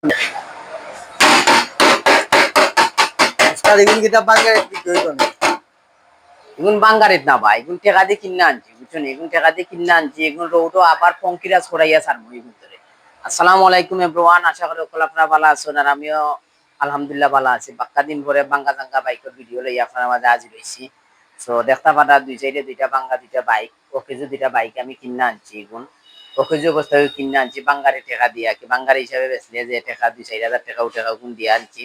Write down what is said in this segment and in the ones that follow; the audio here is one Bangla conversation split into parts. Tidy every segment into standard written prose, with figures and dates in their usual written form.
এগুন বাঙ্গারিত না ভাই, এগুন টেকা দিয়ে কিনে আনছি, বুঝছেন? এগুন টেকা দিয়ে কিনে আনছি, এগুন রৌটো আবার পঙ্কিরাজ করাইয়া ছাড়বো এগুন ধরে। আসসালামু আলাইকুম এভরিওয়ান, আশা করি আপনারা ভালো আছেন আর আমিও আলহামদুলিল্লাহ ভালো আছি। বাক্কা দিন পরে বাঙ্গা জাঙ্গা বাইকের ভিডিও লই আপনার মাঝে হাজির হইছি। সো দেখতে পারা দুই সাইডে দুইটা বাঙ্গা দুইটা বাইক, ওকেজো দুইটা বাইক আমি কিনে আনছি। এগুন ওকেজো অবস্থায় কিনে আনছি বাঙ্গারে টেকা দিয়া, কি বাঙ্গারি হিসাবে বেচলে যে টেকা 2-4 হাজার টাকা উঠে গুণ দিয়ে আনছি।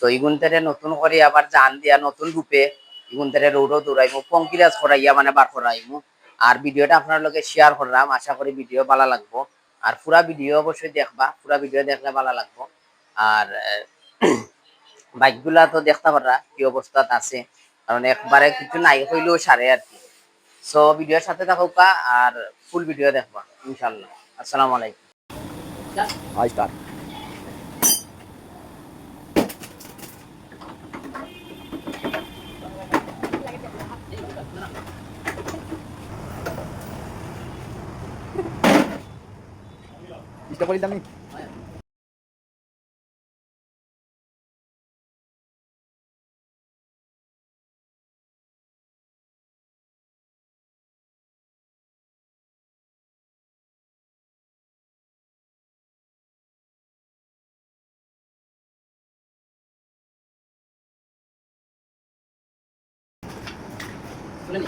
তো এগুন থেকে নতুন করে আবার জান দিয়া নতুন রূপে এগুন থেকে রৌডও দৌড়াইমু, পঙ্কিরাজ করাইয়া মানে বার করাইমু। আর ভিডিওটা আপনার লগে শেয়ার করলাম, আশা করি ভিডিও ভালো লাগবো। আর পুরা ভিডিও অবশ্যই দেখবা, পুরা ভিডিও দেখলে ভালো লাগবো। আর বাইকগুলা তো দেখতে পারা কি অবস্থাত আছে, কারণ একবারে কিছু নাই হইলেও সারে আর কি। সো ভিডিওর সাথে থাকুকা আর ফুল ভিডিও দেখবা ইনশাআল্লাহ। আসসালামু আলাইকুম। স্টার্ট। চেষ্টা করি আমি। চলো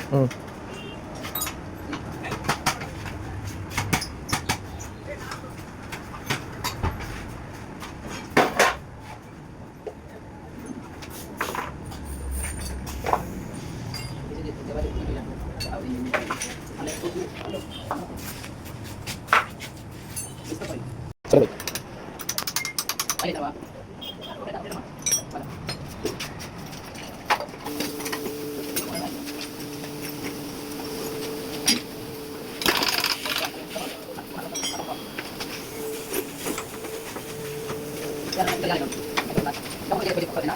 ভাই।